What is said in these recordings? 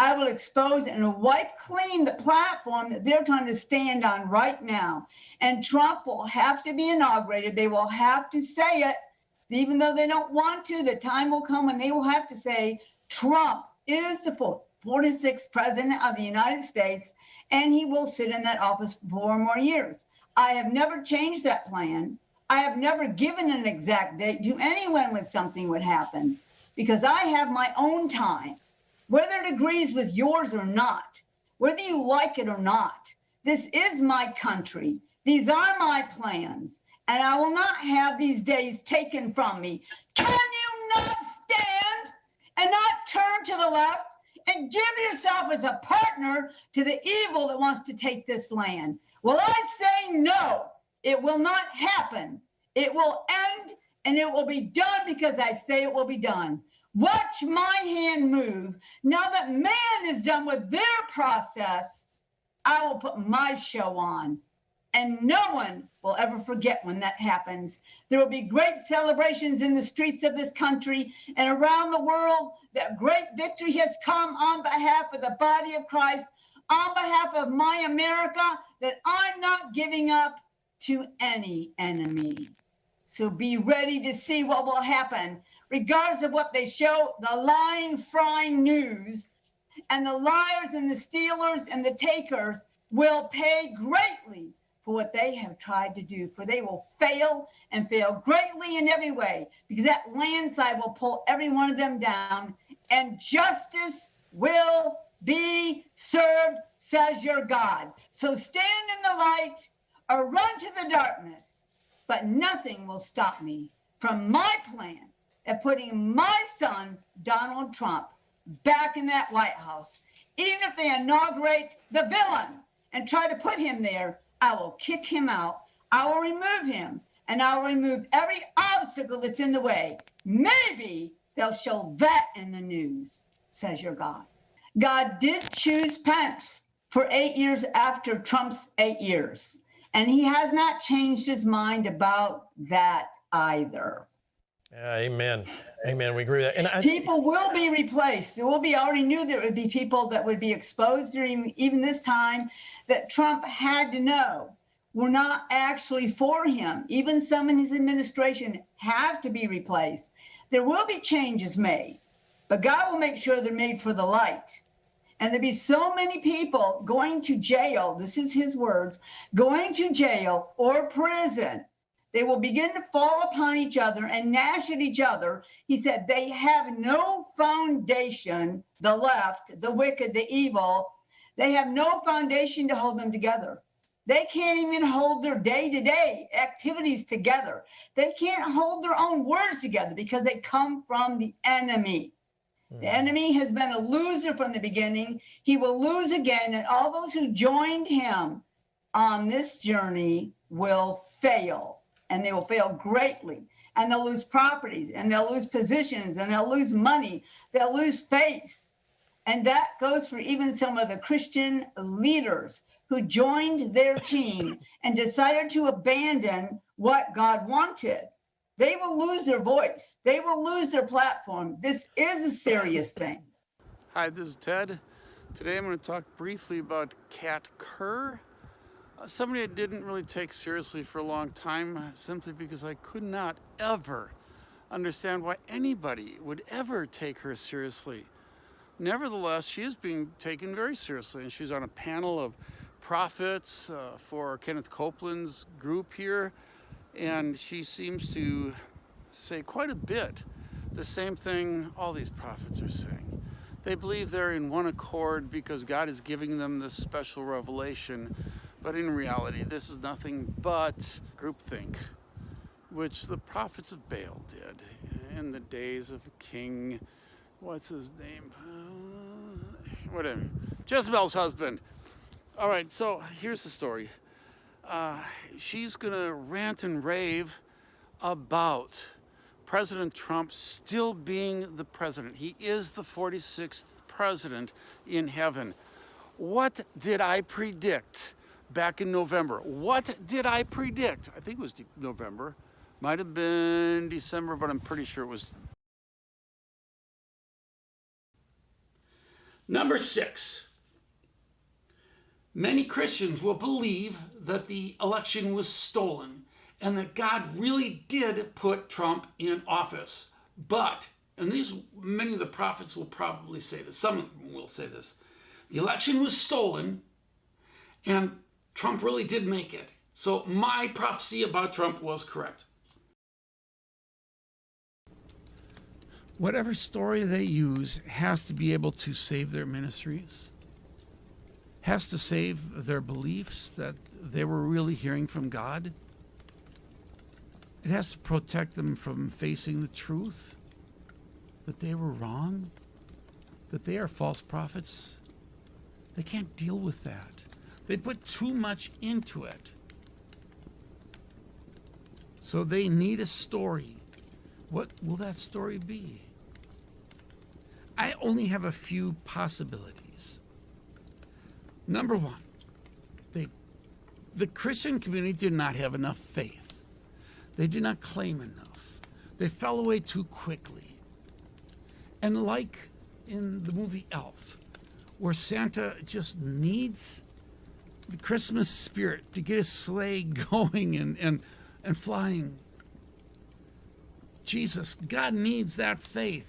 I will expose and wipe clean the platform that they're trying to stand on right now. And Trump will have to be inaugurated. They will have to say it, even though they don't want to. The time will come when they will have to say, Trump is the 46th president of the United States, and he will sit in that office for 4 more years. I have never changed that plan. I have never given an exact date to anyone when something would happen, because I have my own time. Whether it agrees with yours or not, whether you like it or not, this is my country. These are my plans, and I will not have these days taken from me. Can you not stand and not turn to the left and give yourself as a partner to the evil that wants to take this land? Well, I say no. It will not happen. It will end, and it will be done because I say it will be done. Watch my hand move. Now that man is done with their process, I will put my show on. And no one will ever forget when that happens. There will be great celebrations in the streets of this country and around the world that great victory has come on behalf of the body of Christ, on behalf of my America, that I'm not giving up to any enemy. So be ready to see what will happen. Regardless of what they show, the lying, frying news, and the liars and the stealers and the takers will pay greatly for what they have tried to do, for they will fail and fail greatly in every way, because that landslide will pull every one of them down, and justice will be served, says your God. So stand in the light or run to the darkness, but nothing will stop me from my plan of putting my son, Donald Trump, back in that White House. Even if they inaugurate the villain and try to put him there, I will kick him out. I will remove him, and I will remove every obstacle that's in the way. Maybe they'll show that in the news, says your God. God did choose Pence for 8 years after Trump's 8 years, and he has not changed his mind about that either. Amen. Amen. We agree with that. People will be replaced. There will be, I already knew there would be people that would be exposed during even this time that Trump had to know were not actually for him. Even some in his administration have to be replaced. There will be changes made, but God will make sure they're made for the light. And there'll be so many people going to jail, this is his words, going to jail or prison. They will begin to fall upon each other and gnash at each other. He said they have no foundation, the left, the wicked, the evil. They have no foundation to hold them together. They can't even hold their day-to-day activities together. They can't hold their own words together because they come from the enemy. The enemy has been a loser from the beginning. He will lose again, and all those who joined him on this journey will fail. And they will fail greatly, and they'll lose properties, and they'll lose positions, and they'll lose money, they'll lose face. And that goes for even some of the Christian leaders who joined their team and decided to abandon what God wanted. They will lose their voice. They will lose their platform. This is a serious thing. Hi, this is Ted. Today I'm going to talk briefly about Kat Kerr. Somebody I didn't really take seriously for a long time, simply because I could not ever understand why anybody would ever take her seriously. Nevertheless, she is being taken very seriously, and she's on a panel of prophets for Kenneth Copeland's group here, and she seems to say quite a bit the same thing all these prophets are saying. They believe they're in one accord because God is giving them this special revelation. But in reality, this is nothing but groupthink, which the prophets of Baal did in the days of King, what's his name? Whatever. Jezebel's husband. All right, so here's the story. She's going to rant and rave about President Trump still being the president. He is the 46th president in heaven. What did I predict back in November? What did I predict? I think it was November. Might have been December, but I'm pretty sure it was. Number 6, many Christians will believe that the election was stolen and that God really did put Trump in office. But, and many of the prophets will probably say this, some of them will say this, the election was stolen and Trump really did make it. So my prophecy about Trump was correct. Whatever story they use has to be able to save their ministries, has to save their beliefs that they were really hearing from God. It has to protect them from facing the truth, that they were wrong, that they are false prophets. They can't deal with that. They put too much into it. So they need a story. What will that story be? I only have a few possibilities. Number 1, the Christian community did not have enough faith. They did not claim enough. They fell away too quickly. And like in the movie Elf, where Santa just needs the Christmas spirit to get his sleigh going and flying, God needs that faith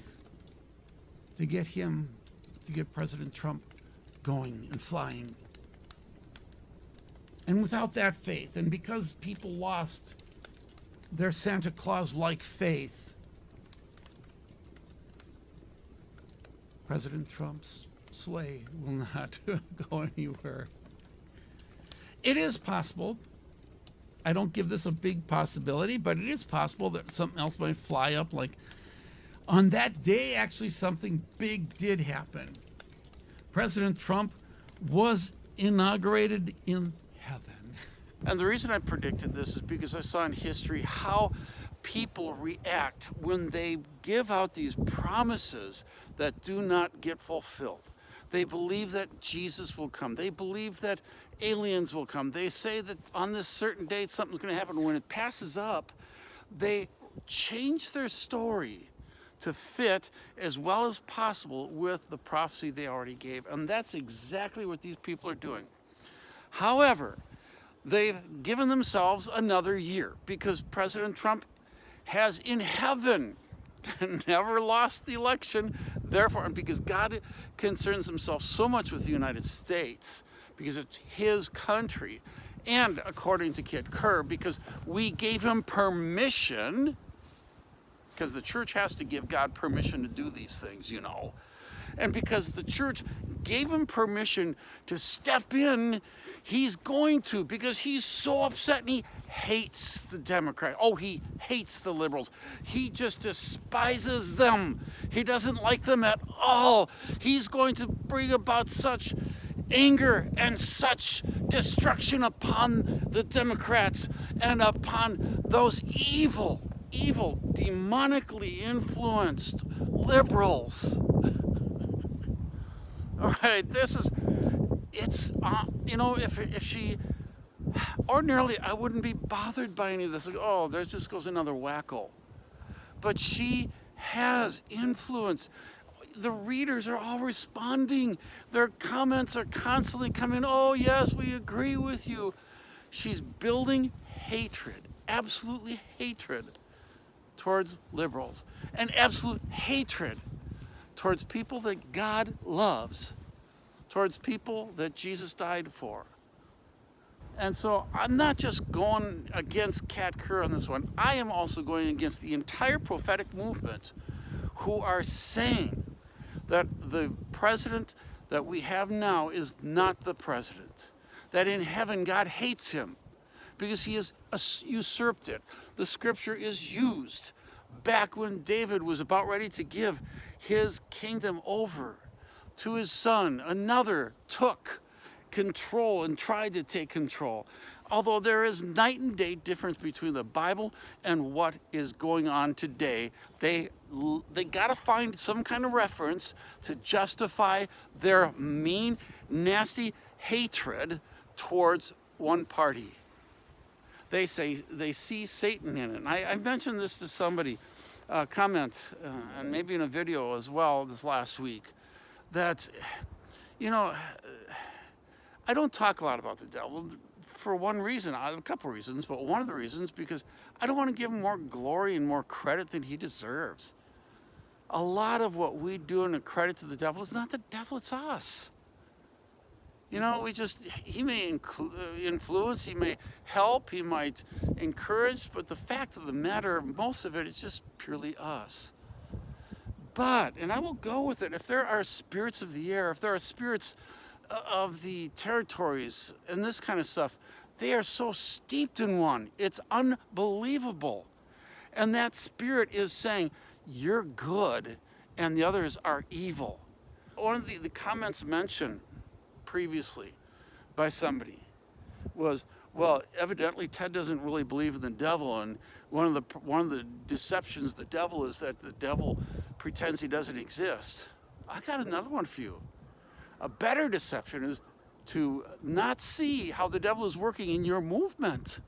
to get President Trump going and flying. And without that faith, and because people lost their Santa Claus-like faith, President Trump's sleigh will not go anywhere. It is possible, I don't give this a big possibility, but it is possible that something else might fly up. Like on that day, actually something big did happen. President Trump was inaugurated in heaven. And the reason I predicted this is because I saw in history how people react when they give out these promises that do not get fulfilled. They believe that Jesus will come. They believe that aliens will come. They say that on this certain date something's going to happen. When it passes up, they change their story to fit as well as possible with the prophecy they already gave. And that's exactly what these people are doing. However, they've given themselves another year because President Trump has in heaven never lost the election. Therefore, and because God concerns himself so much with the United States, because it's his country, and according to Kat Kerr, because we gave him permission, because the church has to give God permission to do these things, you know. And because the church gave him permission to step in, he's going to, because he's so upset and he hates the Democrats. Oh, he hates the liberals. He just despises them. He doesn't like them at all. He's going to bring about such anger and such destruction upon the Democrats and upon those evil, demonically influenced liberals. All right, if she, ordinarily I wouldn't be bothered by any of this. Like, oh, there just goes another wacko. But she has influence. The readers are all responding. Their comments are constantly coming. Oh, yes, we agree with you. She's building hatred, absolutely hatred towards liberals, and absolute hatred towards people that God loves, towards people that Jesus died for. And so I'm not just going against Kat Kerr on this one. I am also going against the entire prophetic movement who are saying that the president that we have now is not the president. That in heaven God hates him because he has usurped it. The scripture is used back when David was about ready to give his kingdom over to his son. Another took control and tried to take control. Although there is night and day difference between the Bible and what is going on today, they got to find some kind of reference to justify their mean, nasty hatred towards one party. They say they see Satan in it. And I mentioned this to somebody, comment, and maybe in a video as well this last week, that, I don't talk a lot about the devil for one reason, a couple reasons, but one of the reasons because I don't want to give him more glory and more credit than he deserves. A lot of what we do and accredit to the devil is not the devil, it's us. He may influence, he may help, he might encourage, but the fact of the matter, most of it is just purely us. But, and I will go with it, if there are spirits of the air, if there are spirits of the territories and this kind of stuff, they are so steeped in one. It's unbelievable. And that spirit is saying, you're good and the others are evil. One of the comments mentioned previously by somebody was, well, evidently Ted doesn't really believe in the devil, and one of the deceptions of the devil is that the devil pretends he doesn't exist. I got another one for you. A better deception is to not see how the devil is working in your movement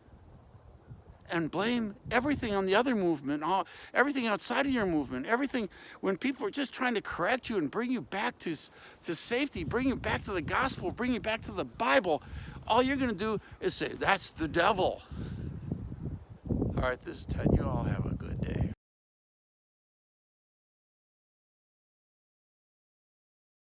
and blame everything on the other movement, everything outside of your movement, everything when people are just trying to correct you and bring you back to safety, bring you back to the gospel, bring you back to the Bible. All you're going to do is say, that's the devil. All right, this is Ted. You all have a good